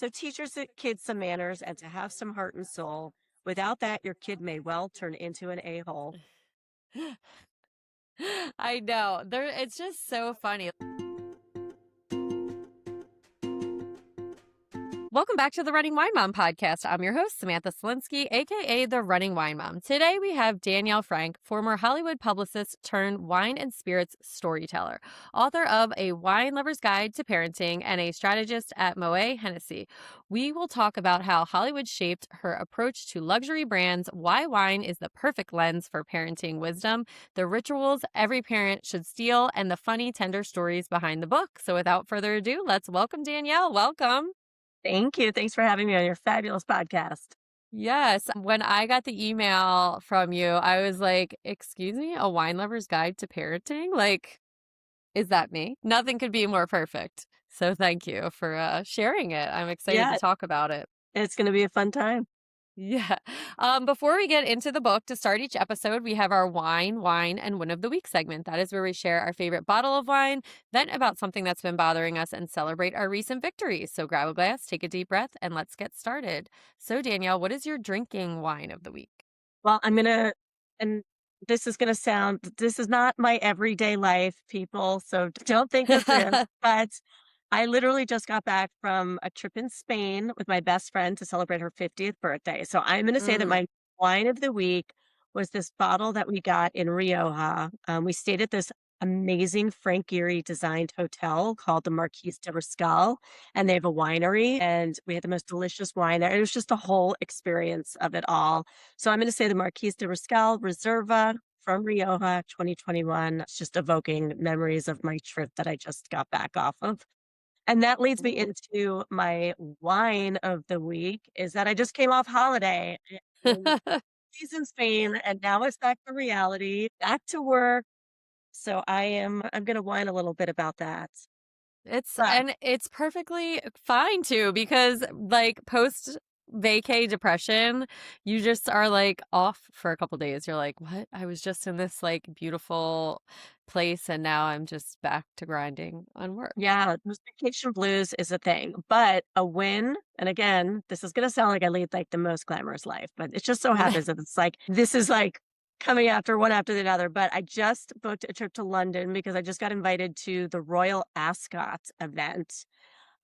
So teach your kids some manners and to have some heart and soul. Without that, your kid may well turn into an a-hole. I know. It's just so funny. Welcome back to the Running Wine Mom podcast. I'm your host, Samantha Selinsky, aka the Running Wine Mom. Today we have Danielle Frank, former Hollywood publicist turned wine and spirits storyteller, author of A Wine Lover's Guide to Parenting, and a strategist at Moët Hennessy. We will talk about how Hollywood shaped her approach to luxury brands, why wine is the perfect lens for parenting wisdom, the rituals every parent should steal, and the funny, tender stories behind the book. So without further ado, let's welcome Danielle. Welcome. Thank you. Thanks for having me on your fabulous podcast. Yes. When I got the email from you, I was like, excuse me, a wine lover's guide to parenting? Like, is that me? Nothing could be more perfect. So thank you for sharing it. I'm excited to Yeah, talk about it. it's going to be a fun time. Yeah. Before we get into the book, to start each episode, we have our wine, and win of the week segment. That is where we share our favorite bottle of wine, vent about something that's been bothering us, and celebrate our recent victories. So grab a glass, take a deep breath, and let's get started. So Danielle, what is your drinking wine of the week? Well, and this is going to sound, this is not my everyday life, people. So don't think this is, but I literally just got back from a trip in Spain with my best friend to celebrate her 50th birthday. So I'm going to say that Mm. my wine of the week was this bottle that we got in Rioja. We stayed at this amazing Frank Gehry designed hotel called the Marquise de Riscal, and they have a winery, and we had the most delicious wine there. It was just a whole experience of it all. So I'm going to say the Marquise de Riscal Reserva from Rioja 2021. It's just evoking memories of my trip that I just got back off of. And that leads me into my wine of the week is that I just came off holiday in she's in Spain, and now it's back to reality, back to work. So I'm gonna whine a little bit about that. But It's perfectly fine too, because like post vacay depression, you just are like off for a couple days. You're like, what? I was just in this like beautiful place and now I'm just back to grinding on work. yeah, those vacation blues is a thing. But a win, and again, this is gonna sound like I lead like the most glamorous life, but it just so happens that it's like this is like coming after one after the other. But I just booked a trip to London because I just got invited to the Royal Ascot event.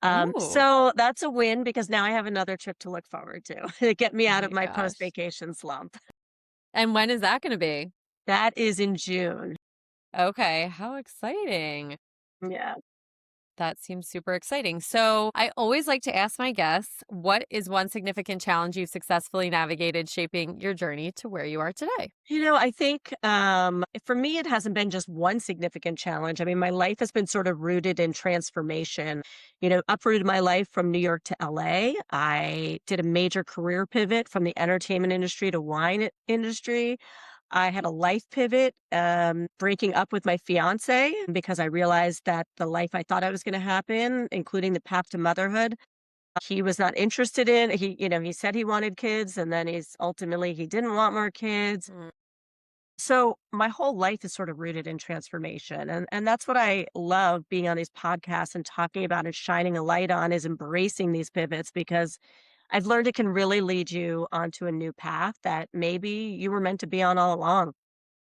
Oh, So that's a win because now I have another trip to look forward to to get me oh out of my my gosh. post-vacation slump. And when is that going to be? That is in June. Okay, how exciting. Yeah. That seems super exciting. So, I always like to ask my guests, what is one significant challenge you've successfully navigated shaping your journey to where you are today? I think for me, it hasn't been just one significant challenge. I mean, my life has been sort of rooted in transformation. Uprooted my life from New York to LA. I did a major career pivot from the entertainment industry to wine industry. I had a life pivot, breaking up with my fiance because I realized that the life I thought I was going to happen, including the path to motherhood, he was not interested in. He said he wanted kids, and then he didn't want more kids. Mm. So my whole life is sort of rooted in transformation. And that's what I love being on these podcasts and talking about and shining a light on is embracing these pivots because I've learned it can really lead you onto a new path that maybe you were meant to be on all along.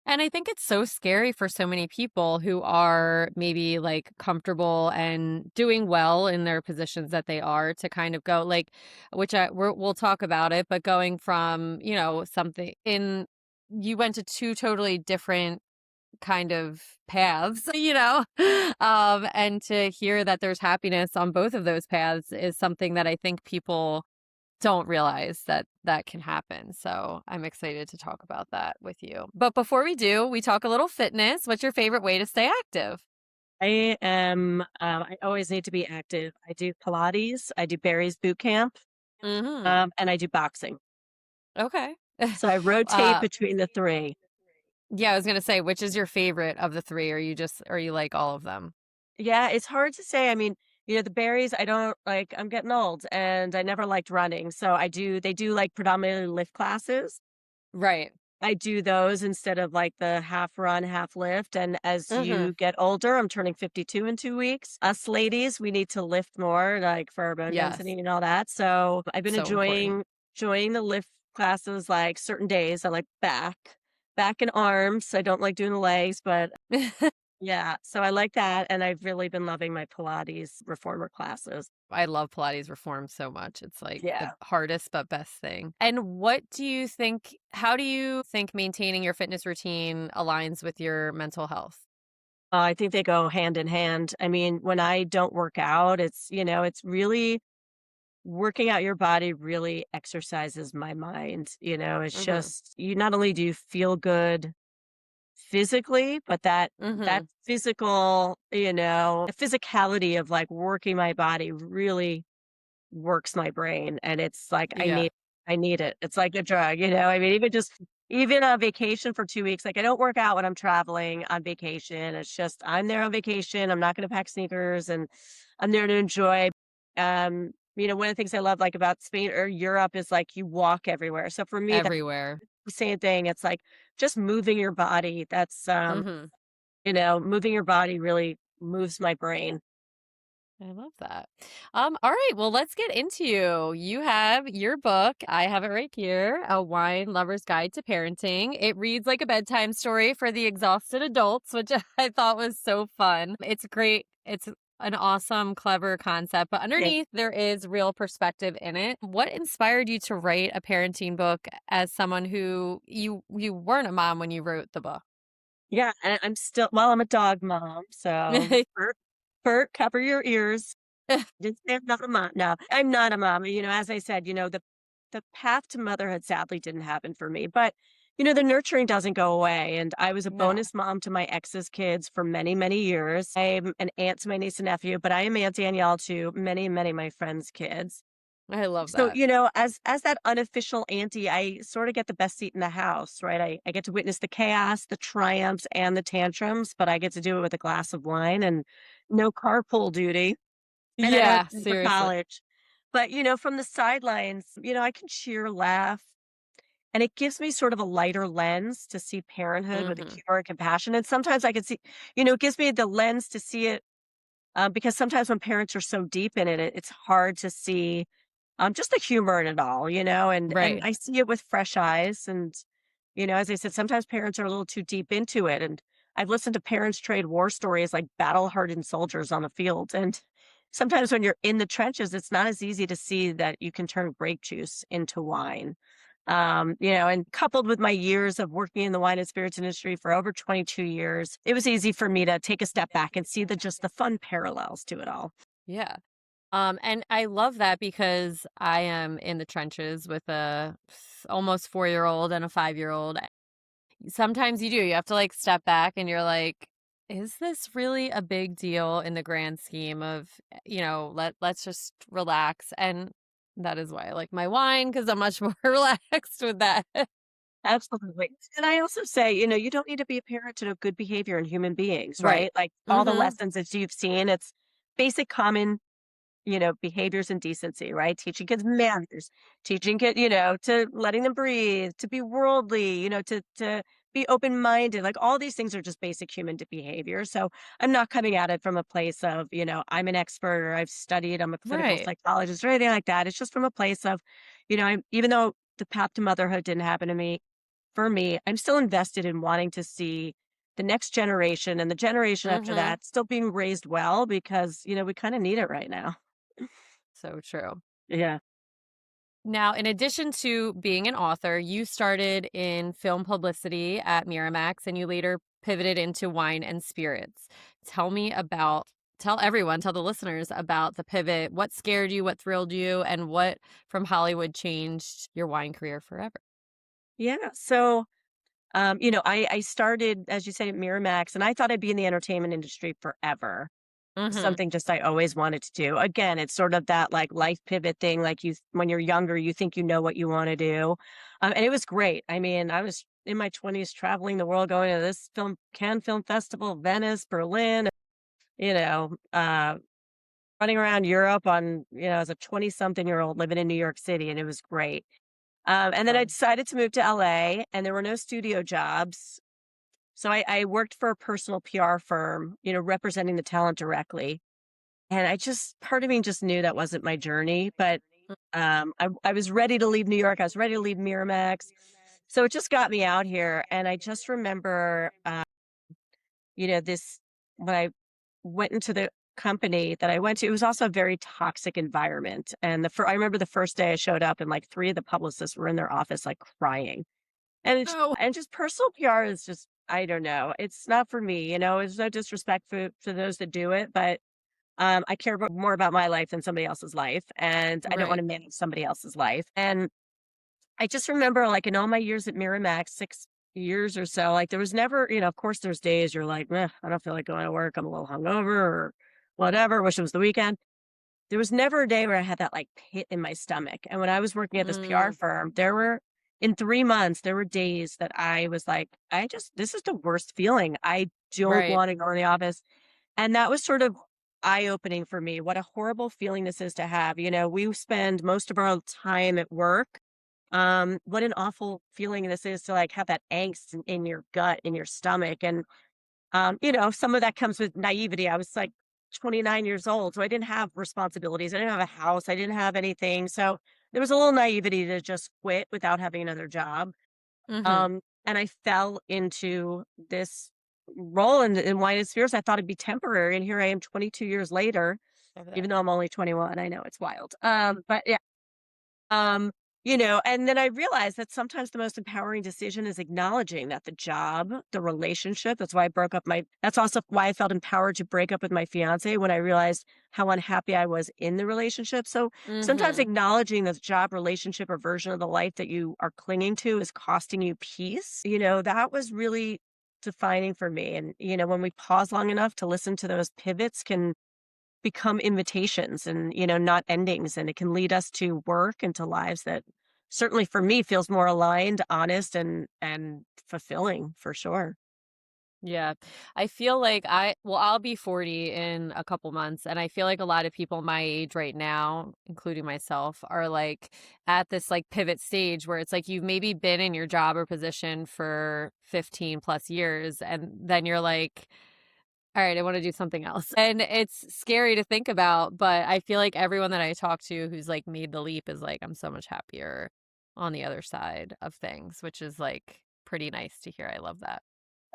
And I think it's so scary for so many people who are maybe like comfortable and doing well in their positions that they are to kind of go like, we'll talk about it, but going from, something you went to two totally different kind of paths, and to hear that there's happiness on both of those paths is something that I think people don't realize that that can happen. So I'm excited to talk about that with you. But before we do, we talk a little fitness. What's your favorite way to stay active? I always need to be active. I do Pilates, I do Barry's boot camp, Mm-hmm. and I do boxing. Okay. So I rotate uh, between the three. yeah, I was gonna say, which is your favorite of the three? Or you like all of them? Yeah, it's hard to say. I mean, the berries, I don't like, I'm getting old and I never liked running. So they do like predominantly lift classes. Right. I do those instead of like the half run, half lift. And as Mhm. you get older, I'm turning 52 in 2 weeks. Us ladies, we need to lift more, like for our bone Yes. density and all that. So I've been So important. enjoying the lift classes like certain days. I like back and arms. I don't like doing the legs, but yeah. So I like that. And I've really been loving my Pilates reformer classes. I love Pilates Reform so much. It's like the Yeah. hardest but best thing. And what do you think, how do you think maintaining your fitness routine aligns with your mental health? I think they go hand in hand. I mean, when I don't work out, it's really working out your body really exercises my mind. It's Mhm. just you not only do you feel good physically, but that Mhm. physical, the physicality of like working my body really works my brain, and it's like Yeah. I need it. It's like a drug. I mean, even on vacation for 2 weeks, like, I don't work out when I'm traveling on vacation. It's just I'm there on vacation, I'm not gonna pack sneakers, and I'm there to enjoy. One of the things I love, like, about Spain or Europe is, like, you walk everywhere. So for me, that's Everywhere. the same thing. It's like just moving your body. Mhm. Moving your body really moves my brain. I love that. All right, well, let's get into you. You have your book. I have it right here, A Wine Lover's Guide to Parenting. It reads like a bedtime story for the exhausted adults, which I thought was so fun. It's great. It's an awesome, clever concept, but underneath there is real perspective in it. What inspired you to write a parenting book as someone who you weren't a mom when you wrote the book? Yeah, and I'm a dog mom, so Bert, cover your ears. Didn't say I'm not a mom. No, I'm not a mom. As I said, the path to motherhood sadly didn't happen for me, but the nurturing doesn't go away. And I was a No, bonus mom to my ex's kids for many, many years. I'm an aunt to my niece and nephew, but I am Aunt Danielle to many, many of my friends' kids. I love So, that. as that unofficial auntie, I sort of get the best seat in the house, right? I get to witness the chaos, the triumphs, and the tantrums, but I get to do it with a glass of wine and no carpool duty. And I don't have Yeah, to pay for seriously. college. But, from the sidelines, I can cheer, laugh, and it gives me sort of a lighter lens to see parenthood with a Mhm. humor and compassion. And sometimes I can see, it gives me the lens to see it because sometimes when parents are so deep in it, it's hard to see just the humor in it all, and Right. I see it with fresh eyes. And, as I said, sometimes parents are a little too deep into it. And I've listened to parents trade war stories like battle hardened soldiers on the field. And sometimes when you're in the trenches, it's not as easy to see that you can turn grape juice into wine. And coupled with my years of working in the wine and spirits industry for over 22 years, it was easy for me to take a step back and see the fun parallels to it all. Yeah. And I love that because I am in the trenches with a almost 4-year-old and a 5-year-old. Sometimes you do. You have to like step back and you're like, is this really a big deal in the grand scheme of, let's just relax. And that is why I like my wine because I'm much more relaxed with that. Absolutely. And I also say, you don't need to be a parent to know good behavior in human beings, Right. right? Like all the Mm-hmm. lessons that you've seen, it's basic common, behaviors and decency, right? Teaching kids manners, teaching kid, to letting them breathe, to be worldly, to be open-minded. Like all these things are just basic human behavior. So I'm not coming at it from a place of, I'm an expert or I've studied, I'm a clinical Right. psychologist or anything like that. It's just from a place of, even though the path to motherhood didn't happen to me, for me, I'm still invested in wanting to see the next generation and the generation after Mm-hmm. that still being raised well because, we kind of need it right now. So true. Yeah. Now, in addition to being an author, you started in film publicity at Miramax and you later pivoted into wine and spirits. Tell me about, tell everyone, tell the listeners about the pivot. What scared you? What thrilled you? And what from Hollywood changed your wine career forever? Yeah. So, I started, as you said, at Miramax, and I thought I'd be in the entertainment industry forever. Mm-hmm. Something just I always wanted to do. Again, it's sort of that like life pivot thing. Like when you're younger, you think you know what you want to do. And it was great. I mean, I was in my 20s traveling the world, going to this Cannes Film Festival, Venice, Berlin, you know, uh, running around Europe as a 20 something year old living in New York City. And it was great. And then I Fun. decided to move to LA, and there were no studio jobs. So I worked for a personal PR firm, representing the talent directly. And part of me just knew that wasn't my journey, but I was ready to leave New York. I was ready to leave Miramax. So it just got me out here. And I just remember, this when I went into the company that I went to, it was also a very toxic environment. And I remember the first day I showed up, and like three of the publicists were in their office, like crying. Oh. And just personal PR is just, I don't know. It's not for me. It's no disrespect for those that do it, but I care more about my life than somebody else's life, and I don't want Right. to manage somebody else's life. And I just remember, like, in all my years at Miramax, 6 years or so, like, there was never, of course, there's days you're like, I don't feel like going to work. I'm a little hungover or whatever. Wish it was the weekend. There was never a day where I had that like pit in my stomach. And when I was working at this PR Mm, firm, in 3 months, there were days that I was like, this is the worst feeling. I don't right. want to go in the office. And that was sort of eye-opening for me. What a horrible feeling this is to have. We spend most of our time at work. What an awful feeling this is to like have that angst in your gut, in your stomach. And some of that comes with naivety. I was like 29 years old, so I didn't have responsibilities. I didn't have a house. I didn't have anything. So there was a little naivety to just quit without having another job. Mhm. And I fell into this role in wine and spirits. I thought it'd be temporary, and here I am 22 years later, Love that. even though I'm only 21. I know it's wild. But yeah, um, and then I realized that sometimes the most empowering decision is acknowledging that the job, the relationship, that's also why I felt empowered to break up with my fiance when I realized how unhappy I was in the relationship. So sometimes Mhm. acknowledging the job, relationship, or version of the life that you are clinging to is costing you peace, that was really defining for me. And, when we pause long enough to listen to those pivots can become invitations and, not endings. And it can lead us to work and to lives that certainly for me feels more aligned, honest, and fulfilling for sure. Yeah. I feel like I'll be 40 in a couple months, and I feel like a lot of people my age right now, including myself, are like at this like pivot stage where it's like you've maybe been in your job or position for 15 plus years, and then you're like, all right, I want to do something else. And it's scary to think about, but I feel like everyone that I talk to who's like made the leap is like, I'm so much happier on the other side of things, which is like pretty nice to hear. I love that.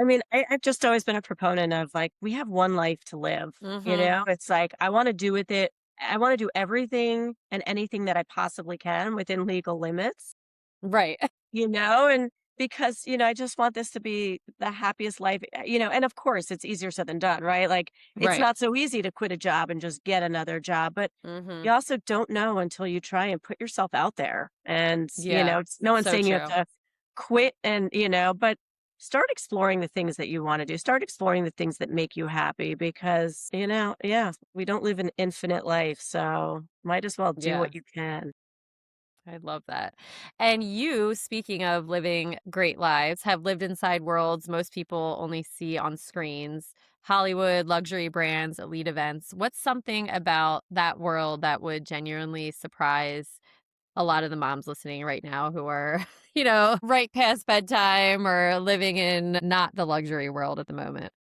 I mean, I've just always been a proponent of like, we have one life to live. Mhm. It's like, I want to do everything and anything that I possibly can within legal limits. Right. And because, I just want this to be the happiest life, and of course it's easier said than done, right? Like it's Right. not so easy to quit a job and just get another job, but you Mhm. also don't know until you try and put yourself out there. And, Yeah. no one's So saying you have true. to quit and, but start exploring the things that you want to do. Start exploring the things that make you happy because, yeah, we don't live an infinite life. So might as well do Yeah. what you can. I love that. And you, speaking of living great lives, have lived inside worlds most people only see on screens. Hollywood, luxury brands, elite events. What's something about that world that would genuinely surprise a lot of the moms listening right now who are, right past bedtime or living in not the luxury world at the moment?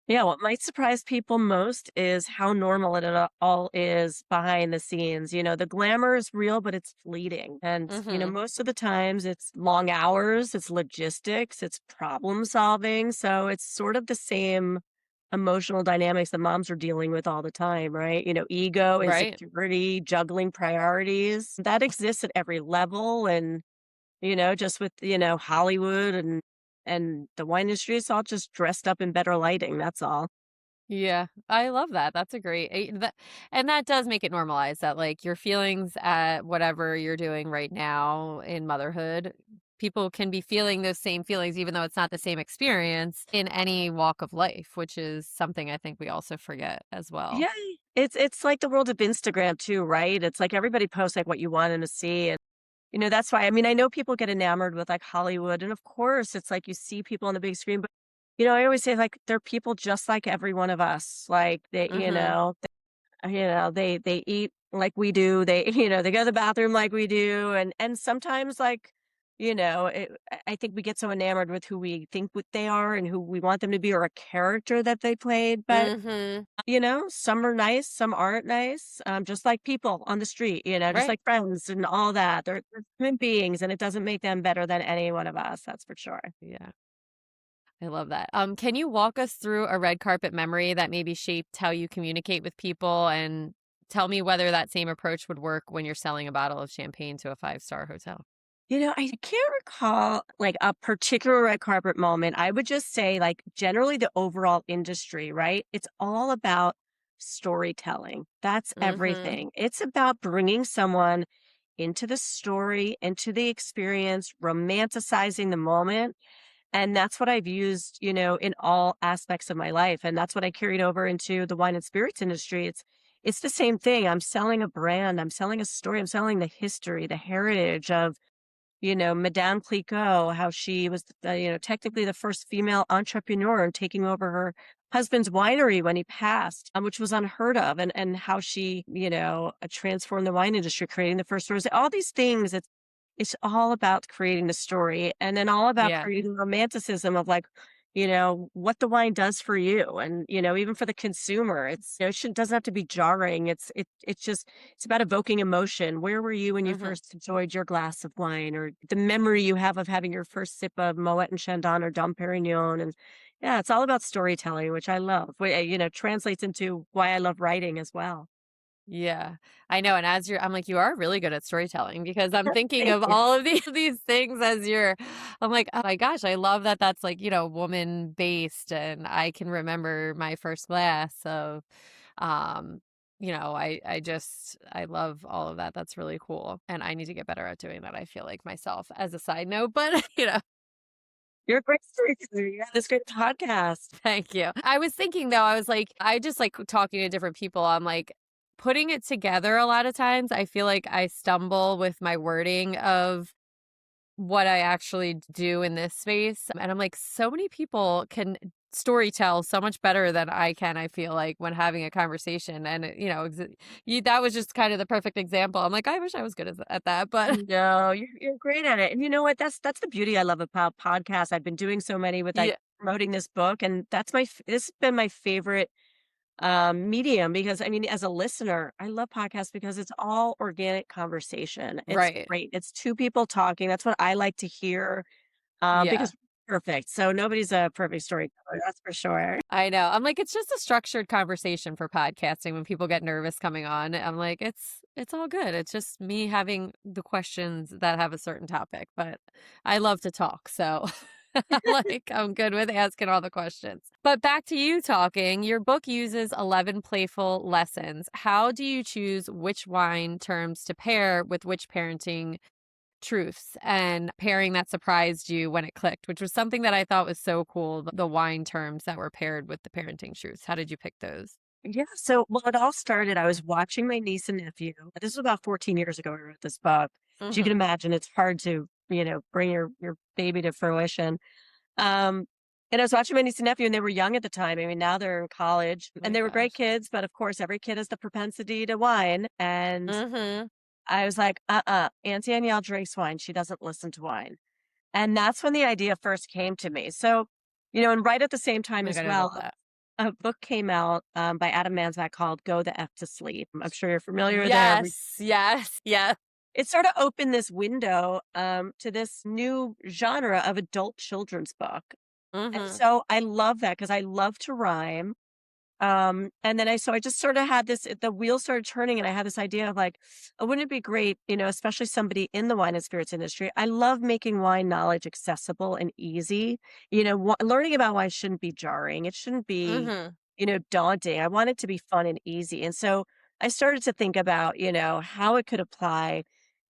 Yeah, what might surprise people most is how normal all is behind the scenes. The glamour is real, but it's fleeting. And, Mhm. most of the times it's long hours, it's logistics, it's problem solving. So it's sort of the same emotional dynamics that moms are dealing with all the time, right? Ego, Right. insecurity, juggling priorities that exists at every level. And just with, Hollywood and the wine industry, it's all just dressed up in better lighting, that's all. Yeah, I love that. That's a great and that does make it normalized that like your feelings at whatever you're doing right now in motherhood, people can be feeling those same feelings even though it's not the same experience in any walk of life, which is something I think we also forget as well. Yeah, it's like the world of Instagram too, right? It's like everybody posts, like, what you want 'em to see, and, that's why I mean, I know people get enamored with, like, Hollywood, and of course, it's like you see people on the big screen, but, I always say, like, they're people just like every one of us, like, Mhm. they eat like we do. They, they go to the bathroom like we do. And sometimes like, I think we get so enamored with who we think what they are and who we want them to be or a character that they played. But, Mhm. some are nice, some aren't nice. Just like people on the street, just Right. like friends and all that. They're human beings and it doesn't make them better than any one of us. That's for sure. Yeah. I love that. Can you walk us through a red carpet memory that maybe shaped how you communicate with people and tell me whether that same approach would work when you're selling a bottle of champagne to a five-star hotel? I can't recall like a particular red carpet moment. I would just say, like, generally the overall industry, right? It's all about storytelling. That's Mhm. everything. It's about bringing someone into the story, into the experience, romanticizing the moment. And that's what I've used, in all aspects of my life. And that's what I carried over into the wine and spirits industry. It's the same thing. I'm selling a brand, I'm selling a story, I'm selling the history, the heritage of Madame Clicquot, how she was, technically the first female entrepreneur and taking over her husband's winery when he passed, which was unheard of, and how she, transformed the wine industry, creating the first rose. All these things, it's all about creating the story and then all about Yeah. creating romanticism of like, what the wine does for you. And, even for the consumer, it doesn't have to be jarring. It's about evoking emotion. Where were you when you Mhm. first enjoyed your glass of wine or the memory you have of having your first sip of Moet and Chandon or Dom Perignon? And yeah, it's all about storytelling, which I love, translates into why I love writing as well. Yeah, I know, and as I'm like, "You are really good at storytelling," because I'm thinking Thank of you. all of these things as I'm like, "Oh my gosh, I love that that's, like, woman-based," and I can remember my first glass of, um, I love all of that, that's really cool, and I need to get better at doing that, I feel like, myself, as a side note, but, You're a great storyteller. You have this great podcast. thank you. I was thinking though, I was like, I just like talking to different people. I'm like, putting it together a lot of times, I feel like I stumble with my wording of what I actually do in this space. And I'm like, so many people can story tell so much better than I can, I feel like, when having a conversation. And, that was just kind of the perfect example. I'm like, I wish I was good at that. But No, you're great at it, and you know what? That's the beauty I love about podcasts. I've been doing so many with, like, yeah, promoting this book, and this has been my favorite, medium because, I mean, as a listener, I love podcasts because it's all organic conversation. It's right. great. It's 2 people talking. That's what I like to hear, Yeah. because perfect. So nobody's a perfect storyteller, that's for sure. I know. I'm like, it's just a structured conversation for podcasting when people get nervous coming on. I'm like, it's all good. It's just me having the questions that have a certain topic, but I love to talk. So I'm good with asking all the questions. But back to you talking. Your book uses 11 playful lessons. How do you choose which wine terms to pair with which parenting truths and pairing that surprised you when it clicked, which was something that I thought was so cool, the wine terms that were paired with the parenting truths. How did you pick those? Yeah, so well, it all started I was watching my niece and nephew. This was about 14 years ago I wrote this book. As you can Mhm. imagine, it's hard to, bring your baby to fruition. Um, and I was watching my niece and nephew, and they were young at the time. I mean, now they're in college, Oh and my they were great gosh. kids, but of course, every kid has the propensity to wine. And Mhm. I was like, Aunt Danielle drinks wine. She doesn't listen to wine. And that's when the idea first came to me. So, and right at the same Oh time my as God, I love well, that. a book came out by Adam Manzak called Go the F to Sleep. I'm sure you're familiar with it. Yes, yes, yes. It sort of opened this window to this new genre of adult children's book. And Mhm. so I love that because I love to rhyme. And then I just sort of had the wheels started turning and I had this idea of like, oh, wouldn't it be great, especially somebody in the wine and spirits industry. I love making wine knowledge accessible and easy. Learning about wine shouldn't be jarring. It shouldn't be, Mhm. daunting. I want it to be fun and easy. And so I started to think about, how it could apply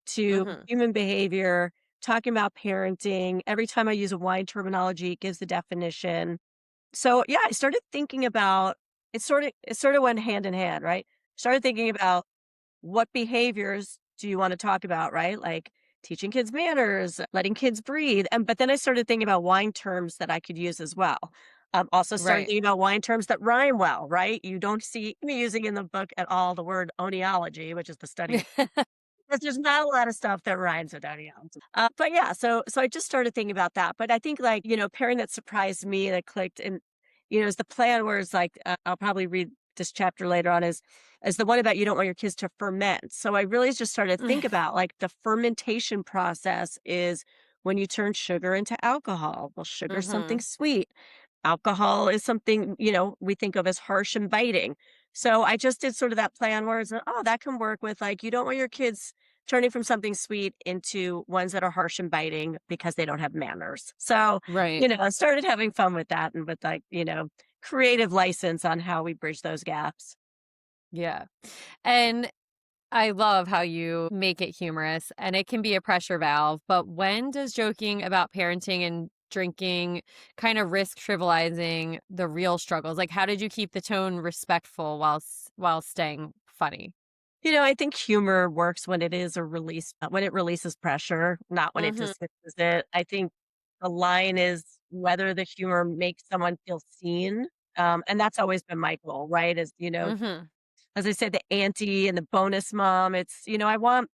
to Mhm. human behavior, talking about parenting. Every time I use a wine terminology, it gives the definition. So, yeah, I started thinking about it sort of went hand in hand, right? Started thinking about what behaviors do you wanna talk about, right? Like teaching kids manners, letting kids breathe, but then I started thinking about wine terms that I could use as well. Also started Right. thinking about wine terms that rhyme well, right? You don't see me using in the book at all the word oenology, which is the study of, because there's not a lot of stuff that rhymes with oenology. But yeah, so I just started thinking about that. But I think like, pairing that surprised me that clicked and, is the plan where it's like, I'll probably read this chapter later on is the one about you don't want your kids to ferment. So I really just started to think about like the fermentation process is when you turn sugar into alcohol. Well, sugar is something Mhm. sweet. Alcohol is something, we think of as harsh and biting. So I just did sort of that play on words and, oh, that can work with like, you don't want your kids turning from something sweet into ones that are harsh and biting because they don't have manners. So, Right. I started having fun with that and with like, creative license on how we bridge those gaps. Yeah. And I love how you make it humorous and it can be a pressure valve, but when does joking about parenting and drinking kind of risk trivializing the real struggles? Like how did you keep the tone respectful while staying funny? I think humor works when it is a release, when it releases pressure, not when it Mhm. dismisses it. I think the line is whether the humor makes someone feel seen. And that's always been my goal, right? Mhm. As I said, the auntie and the bonus mom, I want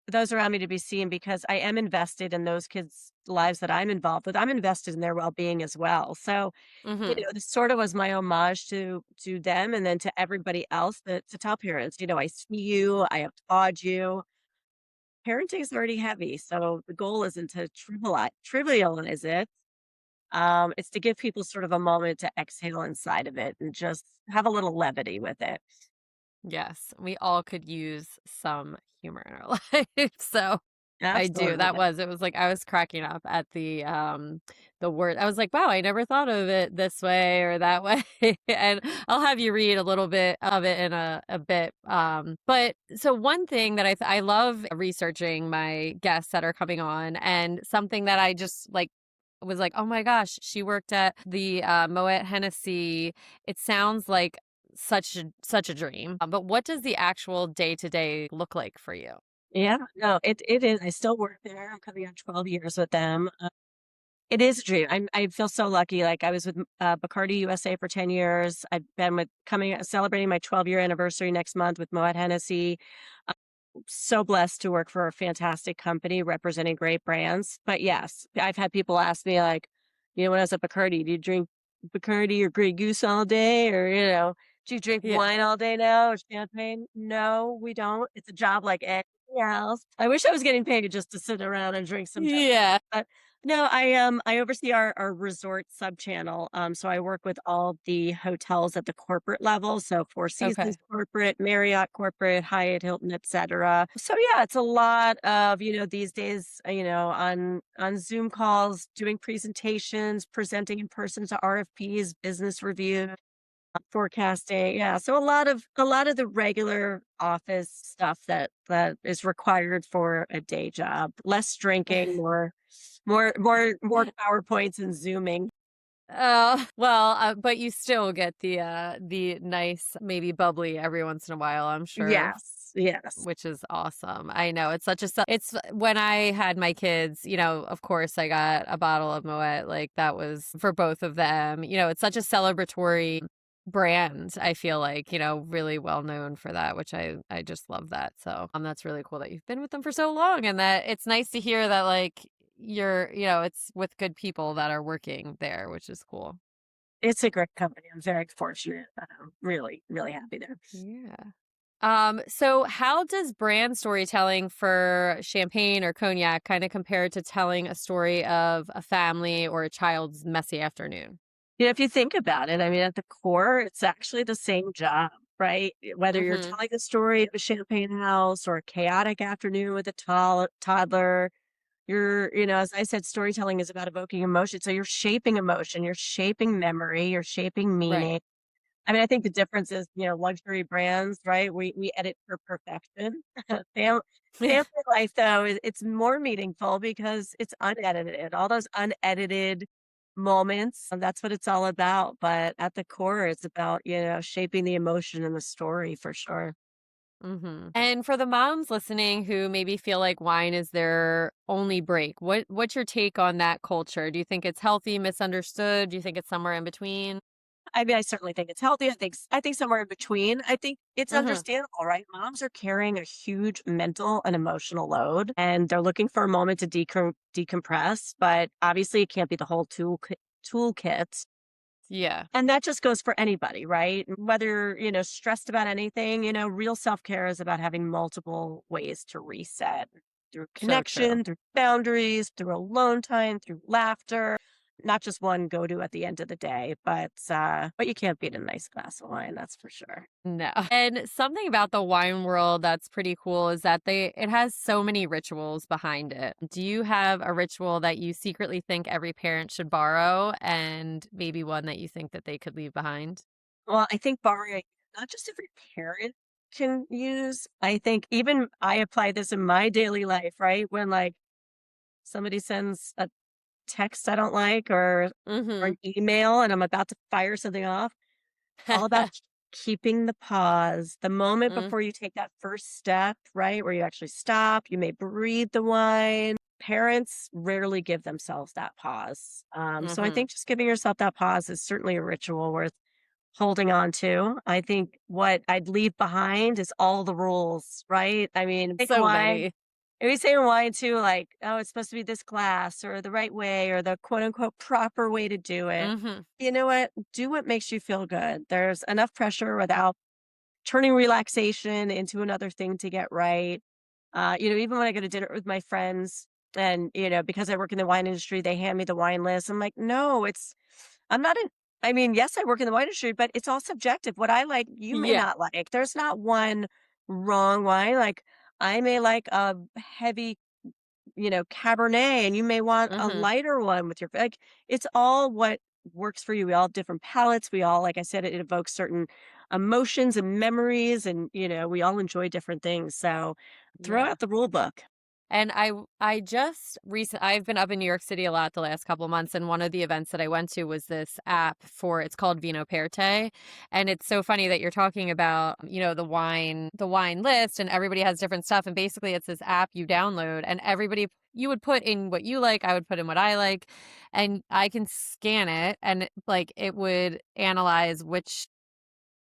those around me to be seen because I am invested in those kids' lives that I'm involved with. I'm invested in their well-being as well. So, Mhm. this sort of was my homage to them and then to everybody else that to tell parents, I see you, I applaud you. Parenting is already heavy, so the goal isn't to trivialize it. It's to give people sort of a moment to exhale inside of it and just have a little levity with it. Yes, we all could use some humor in our life. So I do. Absolutely. It was like I was cracking up at the word. I was like, wow, I never thought of it this way or that way. And I'll have you read a little bit of it in a bit. But so one thing that I love researching my guests that are coming on and something that I just like was like, oh my gosh, she worked at the Moët Hennessy. It sounds like such a dream. But what does the actual day to day look like for you? Yeah, no, it is. I still work there. I'm coming on 12 years with them. It is a dream. I feel so lucky. Like I was with Bacardi USA for 10 years. I've been with coming celebrating my 12-year anniversary next month with Moët Hennessy. So blessed to work for a fantastic company representing great brands. But yes, I've had people ask me like, when I was at Bacardi, do you drink Bacardi or Grey Goose all day? Or, do you drink Yeah. wine all day now or champagne? No, we don't. It's a job like anything else. I wish I was getting paid just to sit around and drink some Yeah. but no, I oversee our resort sub channel. So I work with all the hotels at the corporate level. So Four Seasons Okay. corporate, Marriott corporate, Hyatt, Hilton, etc. So yeah, it's a lot of, these days, on Zoom calls, doing presentations, presenting in person to RFPs, business review, forecasting. Yeah. So a lot of the regular office stuff that is required for a day job. Less drinking, more PowerPoints and Zooming. Well, but you still get the nice, maybe bubbly every once in a while, I'm sure, Yes, yes. which is awesome. I know it's such a it's when I had my kids, of course I got a bottle of Moet, like that was for both of them. It's such a celebratory brand, I feel like, really well known for that, which I just love that. So, that's really cool that you've been with them for so long and that it's nice to hear that like it's with good people that are working there, which is cool. It's a great company. I'm very fortunate. Really, really happy there. Yeah. So how does brand storytelling for champagne or cognac kind of compare to telling a story of a family or a child's messy afternoon? If you think about it, I mean, at the core, it's actually the same job, right? Whether you're Mhm. telling the story of a champagne house or a chaotic afternoon with a toddler, as I said, storytelling is about evoking emotion. So you're shaping emotion, you're shaping memory, you're shaping Right. meaning. I mean, I think the difference is, luxury brands, right? We edit for perfection. Fam Family life, though, it's more meaningful because it's unedited. All those unedited moments, and that's what it's all about. But at the core, it's about, shaping the emotion and the story for sure. And for the moms listening who maybe feel like wine is their only break, what's your take on that culture? Do you think it's healthy, misunderstood? Do you think it's somewhere in between? I mean, I certainly think it's healthy. I think somewhere in between. I think it's Mhm. understandable, right? Moms are carrying a huge mental and emotional load, and they're looking for a moment to decompress. But obviously, it can't be the whole toolkit. Yeah, And that just goes for anybody, right? Whether, stressed about anything, real self care is about having multiple ways to reset through so true. connection, through boundaries, through alone time, through laughter, not just one go to at the end of the day. But you can't beat a nice glass of wine, that's for sure. No. And something about the wine world that's pretty cool is that it has so many rituals behind it. Do you have a ritual that you secretly think every parent should borrow and maybe one that you think that they could leave behind? Well, I think borrowing, not just every parent can use. I think even I apply this in my daily life, right? When like somebody sends a text I don't like or Mhm. an email and I'm about to fire something off, all about keeping the pause, the moment Mm, before you take that first step, right? Where you actually stop, you may breathe the wine. Parents rarely give themselves that pause. So I mhm. think just giving yourself that pause is certainly a ritual worth holding on to. I think what I'd leave behind is all the rules, right? I mean, take a So wine many. and we say in wine too, like, oh, it's supposed to be this glass or the right way or the quote unquote proper way to do it. Mhm. You know what? Do what makes you feel good. There's enough pressure without turning relaxation into another thing to get right. Even when I go to dinner with my friends and, because I work in the wine industry, they hand me the wine list. I'm like, no, I'm not in, I mean, yes, I work in the wine industry, but it's all subjective. What I like, you may Yeah. not like. There's not one wrong wine. Like, I may like a heavy Cabernet and you may want a Mhm. lighter one with like, it's all what works for you. We all have different palates. We all, like I said, it evokes certain emotions and memories and, we all enjoy different things. So throw Yeah. out the rule book. And I just I've been up in New York City a lot the last couple of months, and one of the events that I went to was this app it's called Vino Perte, and it's so funny that you're talking about, the wine list, and everybody has different stuff, and basically it's this app you download, and everybody you would put in what you like, I would put in what I like, and I can scan it, and like it would analyze which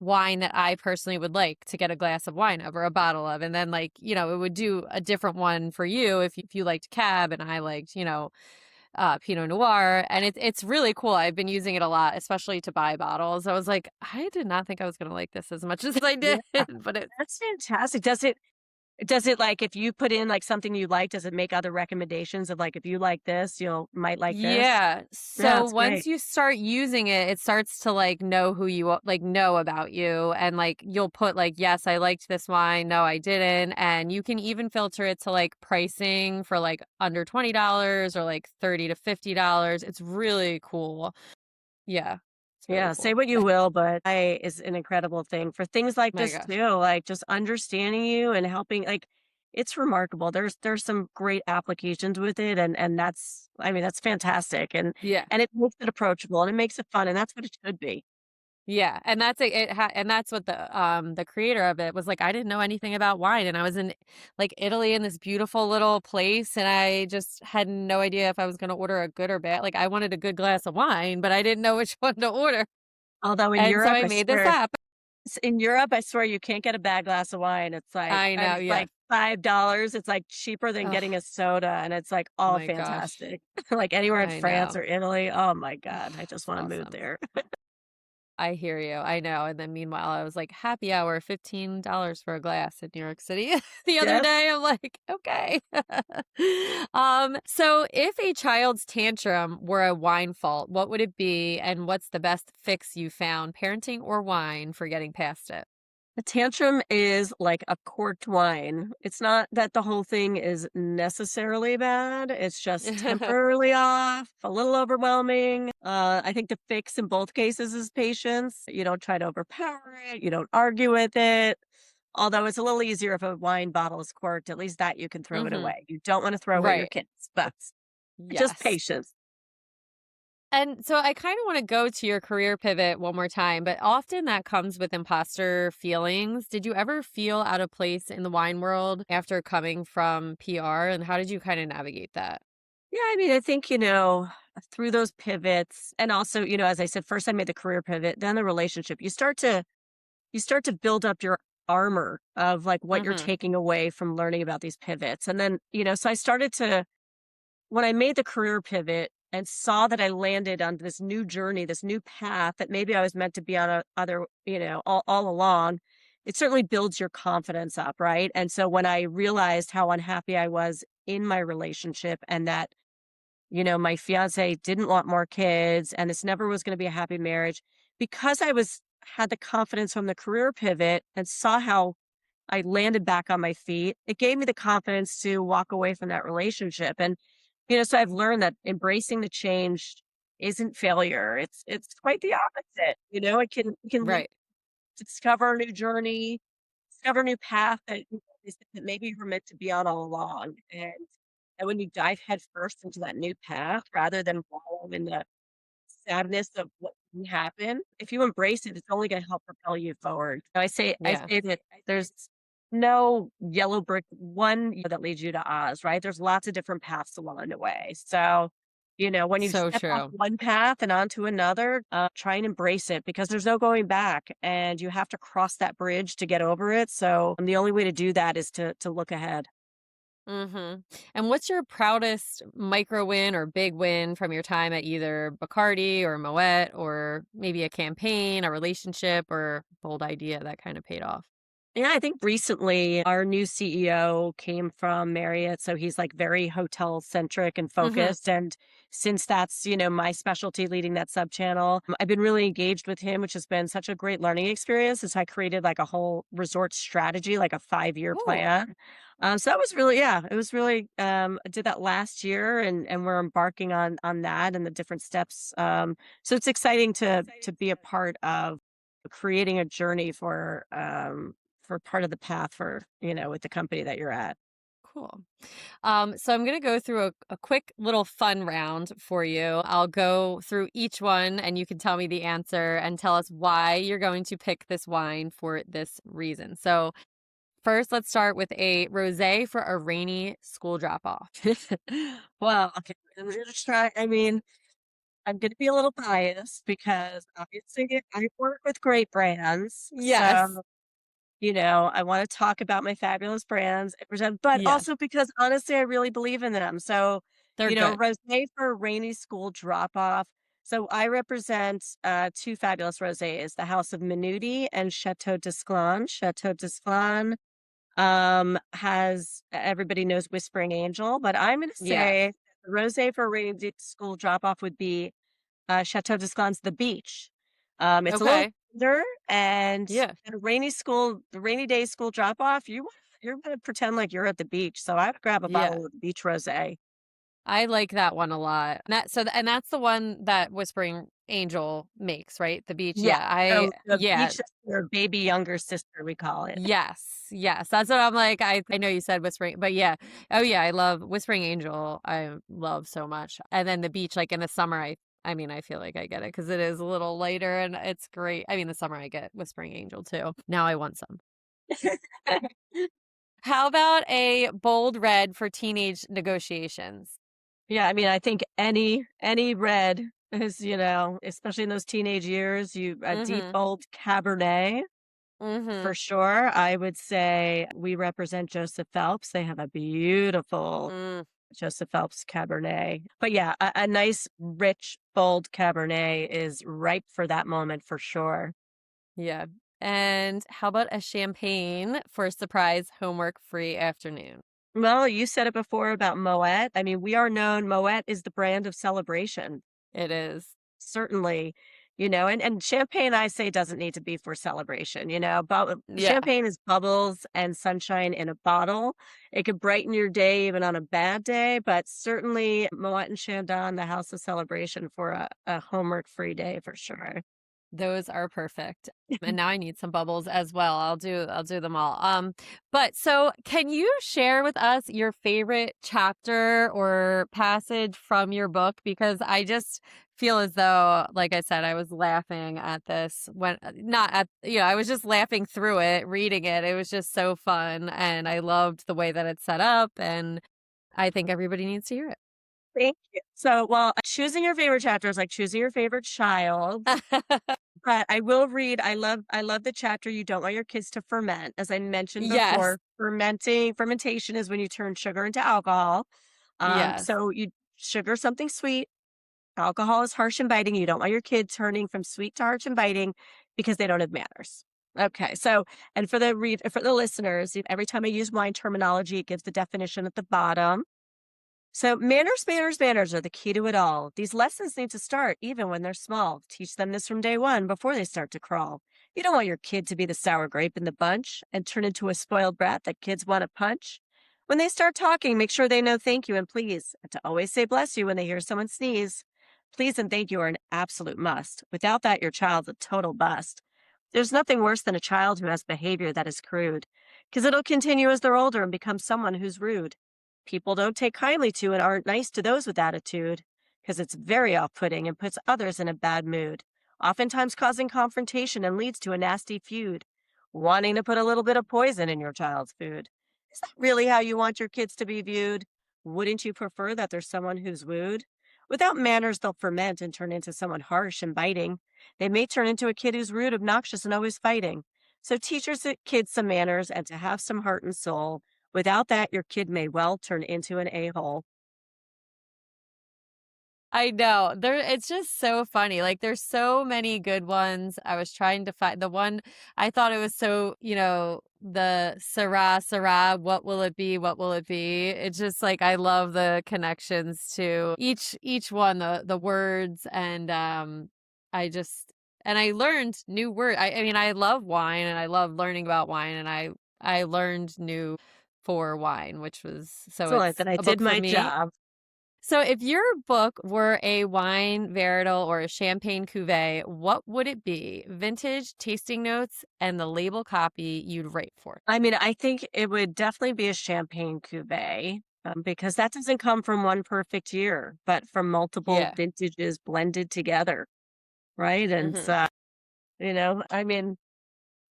wine that I personally would like to get a glass of wine of or a bottle of. And then like, it would do a different one for you if you liked cab and I liked, Pinot Noir. And it's really cool. I've been using it a lot, especially to buy bottles. I was like, I did not think I was gonna like this as much as I Yeah, did, but it that's fantastic. Does it like if you put in like something you like, does it make other recommendations of like if you like this, you'll might like this? yeah. Yeah, So it's once great. you start using it, it starts to like know who like know about you and like you'll put like yes, I liked this wine, no, I didn't, and you can even filter it to like pricing for like under $20 or like $30 to $50. It's really cool. Yeah. It's really Yeah, say cool. what you will, but I is an incredible thing for things like My this gosh. too, like just understanding you and helping like it's remarkable. There's some great applications with it and that's I mean that's fantastic Yeah. and it makes it approachable and it makes it fun and that's what it should be. Yeah, and and that's what the creator of it was like, I didn't know anything about wine and I was in like Italy in this beautiful little place and I just had no idea if I was going to order a good or bad. Like I wanted a good glass of wine, but I didn't know which one to order. Although And so I made this app. In Europe, I swear you can't get a bad glass of wine. It's like I and know, it's yeah. like $5. It's like cheaper than Oh getting a soda and it's like all my gosh. fantastic. Like anywhere in I France know. or Italy. Oh my God. I just It's want to move awesome. there. I hear you. I know. And then meanwhile, I was like, happy hour, $15 for a glass in New York City the other Yes. day. I'm like, okay. So if a child's tantrum were a wine fault, what would it be? And what's the best fix you found, parenting or wine, for getting past it? A tantrum is like a corked wine. It's not that the whole thing is necessarily bad. It's just temporarily off, a little overwhelming. I think the fix in both cases is patience. You don't try to overpower it. You don't argue with it. Although it's a little easier if a wine bottle is corked, at least that you can throw it Mm-hmm. away. You don't want to throw away your Right. kids, but just Yes. patience. And so I kind of want to go to your career pivot one more time, but often that comes with imposter feelings. Did you ever feel out of place in the wine world after coming from PR? And how did you kind of navigate that? Yeah, I mean, I think, through those pivots and also, as I said, first I made the career pivot, then the relationship, you start to build up your armor of like what you're Mm-hmm. taking away from learning about these pivots. And then, so I started to when I made the career pivot and saw that I landed on this new journey, this new path that maybe I was meant to be on other, all along, it certainly builds your confidence up, right? And so when I realized how unhappy I was in my relationship and that, my fiance didn't want more kids and this never was going to be a happy marriage, because I was had the confidence from the career pivot and saw how I landed back on my feet. It gave me the confidence to walk away from that relationship. And, so I've learned that embracing the change isn't failure. It's quite the opposite. It can lead Right. to discover a new journey, discover a new path that maybe you were meant to be on all along. And when you dive headfirst into that new path rather than wallow in the sadness of what can happen, if you embrace it, it's only gonna help propel you forward. I Yeah. say that there's no yellow brick one that leads you to Oz, right? There's lots of different paths along the way. So, when you So step off true. one path and onto another, try and embrace it because there's no going back and you have to cross that bridge to get over it. So, the only way to do that is to look ahead. Mm-hmm. And what's your proudest micro win or big win from your time at either Bacardi or Moet, or maybe a campaign, a relationship, or bold idea that kind of paid off? Yeah, I think recently our new CEO came from Marriott, so he's like very hotel centric and Mm-hmm. focused. And since that's, my specialty leading that sub channel, I've been really engaged with him, which has been such a great learning experience as I created like a whole resort strategy, like a 5-year Ooh, plan. So that was really, yeah, it was really, I did that last year and we're embarking on that and the different steps. So it's exciting to be a part of creating a journey for part of the path for, with the company that you're at. cool. So I'm going to go through a quick little fun round for you. I'll go through each one and you can tell me the answer and tell us why you're going to pick this wine for this reason. So, first, let's start with a rosé for a rainy school drop off. Well, okay, I'm gonna try. I mean, I'm gonna be a little biased because obviously I work with great brands. Yes. So, I want to talk about my fabulous brands, and but Yes. also because honestly, I really believe in them. So, They're good. rosé for a rainy school drop off. So I represent two fabulous rosés, the House of Minuti and Chateau d'Esclans. Chateau d'Esclans everybody knows Whispering Angel, but I'm gonna Yes. say the rosé for a rainy school drop off would be Chateau d'Esclans The Beach. It's a little Okay. older and Yeah. at a the rainy day school drop off, you're gonna pretend like you're at the beach. So I would grab a Yeah. bottle of the beach rosé. I like that one a lot. And that's the one that Whispering Angel makes, right? The beach. Yeah. Yeah. I So the yeah. beach is your baby younger sister, we call it. Yes. Yes. That's what I'm like. I know you said Whispering, but yeah. Oh yeah, I love Whispering Angel. I love so much. And then the beach, like in the summer, I mean, I feel like I get it because it is a little lighter and it's great. I mean, the summer I get Whispering Angel too. Now I want some. How about a bold red for teenage negotiations? Yeah, I mean, I think any red is, especially in those teenage years, a deep Mm-hmm. bold Cabernet Mm-hmm. for sure. I would say we represent Joseph Phelps. They have a beautiful Mm, Joseph Phelps Cabernet. But yeah, a nice, rich, bold Cabernet is ripe for that moment for sure. yeah. And how about a champagne for a surprise homework free afternoon? Well, you said it before about Moet. I mean, we are known, Moet is the brand of celebration. It is. Certainly, and champagne, I say, doesn't need to be for celebration, but Yeah. champagne is bubbles and sunshine in a bottle. It could brighten your day even on a bad day, but certainly Moet and Chandon, the house of celebration for a homework free day for sure. Those are perfect. And now I need some bubbles as well. I'll do them all. But so can you share with us your favorite chapter or passage from your book? Because I just feel as though, like I said, I was laughing at this when not at, I was just laughing through it, reading it. It was just so fun. And I loved the way that it's set up. And I think everybody needs to hear Thank you. So, well, choosing your favorite chapter is like choosing your favorite child. it. But I will read I love the chapter you don't want your kids to ferment. As I mentioned Yes. before, fermentation is when you turn sugar into alcohol. Yes. So you sugar something sweet, alcohol is harsh and biting. You don't want your kid turning from sweet to harsh and biting because they don't have manners. Okay, so and for the listeners, every time I use wine terminology, it gives the definition at the bottom. So, manners, manners, manners are the key to it all. These lessons need to start even when they're small. Teach them this from day one before they start to crawl. You don't want your kid to be the sour grape in the bunch and turn into a spoiled brat that kids want to punch. When they start talking, make sure they know thank you and please, and to always say bless you when they hear someone sneeze. Please and thank you are an absolute must. Without that, your child's a total bust. There's nothing worse than a child who has behavior that is crude, because it'll continue as they're older and become someone who's rude. People don't take kindly to and aren't nice to those with attitude, because it's very off putting and puts others in a bad mood, oftentimes causing confrontation and leads to a nasty feud. Wanting to put a little bit of poison in your child's food. Is that really how you want your kids to be viewed? Wouldn't you prefer that there's someone who's wooed? Without manners, they'll ferment and turn into someone harsh and biting. They may turn into a kid who's rude, obnoxious, and always fighting. So teach your kids some manners and to have some heart and soul. Without that, your kid may well turn into an a-hole. I know. It's just so funny. Like there's so many good ones. I was trying to find the one I thought it was so, the Sarah, Sarah, what will it be? What will it be? It's just like I love the connections to each one, the words and I just and I learned new words. I mean I love wine and I love learning about wine and I learned new for wine, which was so Excellent. it's Then I a did book for my me. job. So, if your book were a wine varietal or a champagne cuvee, what would it be? Vintage, tasting notes, and the label copy you'd write for it. I mean, I think it would definitely be a champagne cuvee because that doesn't come from one perfect year, but from multiple Yeah. vintages blended together, right? And Hmm. so, I mean,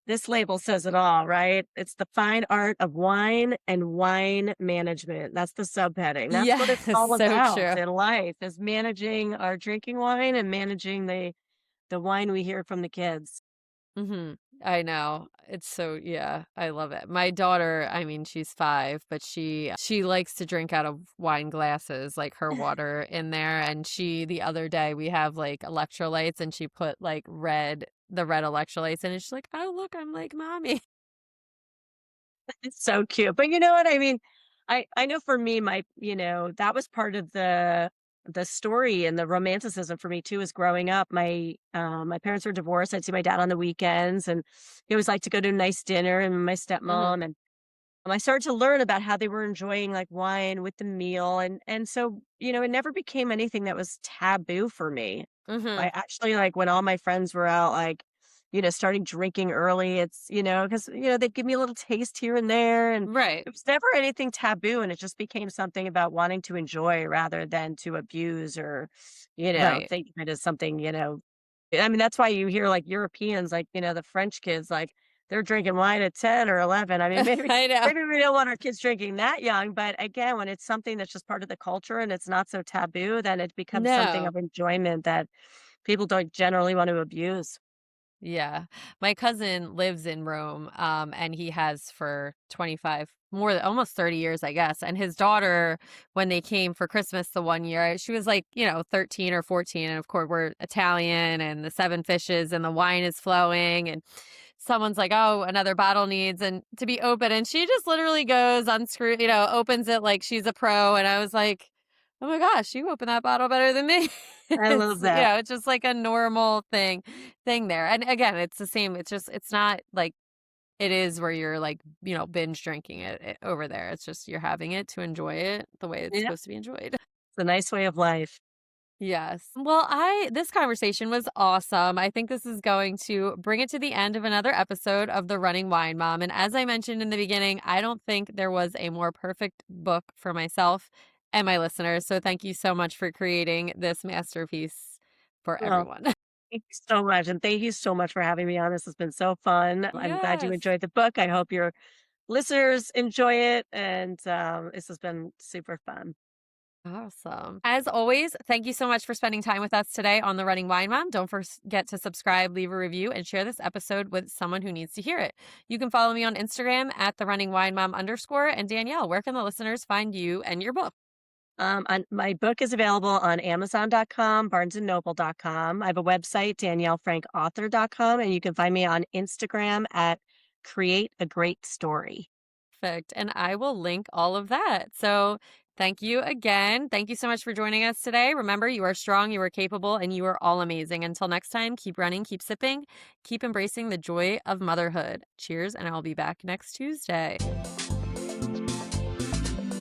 this label says it all, right? It's the fine art of wine and wine management. That's the subheading. That's what it's Yes, all so about true. in life is managing our drinking wine and managing the wine we hear from the kids. Hmm. I know. It's so yeah, I love it. My daughter, I mean, she's 5, but she likes to drink out of wine glasses, like her water in there. And the other day we have like electrolytes and she put like the red electrolytes in and she's like, oh look, I'm like mommy. It's so cute. But you know what I mean? I know for me, that was part of the story and the romanticism for me too is growing up. My parents were divorced. I'd see my dad on the weekends and he always liked to go to a nice dinner and my Hmm. stepmom and I started to learn about how they were enjoying like wine with the meal and so, it never became anything that was taboo for me. I Hmm. actually like when all my friends were out like, starting drinking early, because they'd give me a little taste here and there and Right. it was never anything taboo and it just became something about wanting to enjoy rather than to abuse or, Right. think of it as something, I mean, that's why you hear like Europeans, like, the French kids, like they're drinking wine at 10 or 11. I mean, maybe I know. maybe we don't want our kids drinking that young, but again, when it's something that's just part of the culture and it's not so taboo, then it becomes something No. of enjoyment that people don't generally want to abuse. Yeah. My cousin lives in Rome, and he has for 25, more than almost 30 years, I guess. And his daughter, when they came for Christmas the one year, she was like, 13 or 14. And of course, we're Italian and the 7 fishes and the wine is flowing. And someone's like, oh, another bottle needs and to be open. And she just literally goes, unscrew, opens it like she's a pro. And I was like, oh my gosh, you open that bottle better than me. I love that. It's just like a normal thing there. And again, it's the same. It's not like it is where you're like, binge drinking it over there. It's just you're having it to enjoy it the way it's Yeah, supposed to be enjoyed. it's a nice way of life. Yes. Well, this conversation was awesome. I think this is going to bring it to the end of another episode of The Running Wine Mom. And as I mentioned in the beginning, I don't think there was a more perfect book for myself and my listeners. So thank you so much for creating this masterpiece for Well, everyone. thank you so much, and thank you so much for having me on. This has been so fun. I'm glad you Yes. enjoyed the book. I hope your listeners enjoy it, and this has been super fun. Awesome. As always, thank you so much for spending time with us today on The Running Wine Mom. Don't forget to subscribe, leave a review, and share this episode with someone who needs to hear it. You can follow me on Instagram at the running wine mom _ and Danielle, where can the listeners find you and your book? My book is available on Amazon.com, BarnesandNoble.com. I have a website, DanielleFrankAuthor.com, and you can find me on Instagram at Create a Great Story. Perfect. And I will link all of that. So thank you again. Thank you so much for joining us today. Remember, you are strong, you are capable, and you are all amazing. Until next time, keep running, keep sipping, keep embracing the joy of motherhood. Cheers, and I'll be back next Tuesday.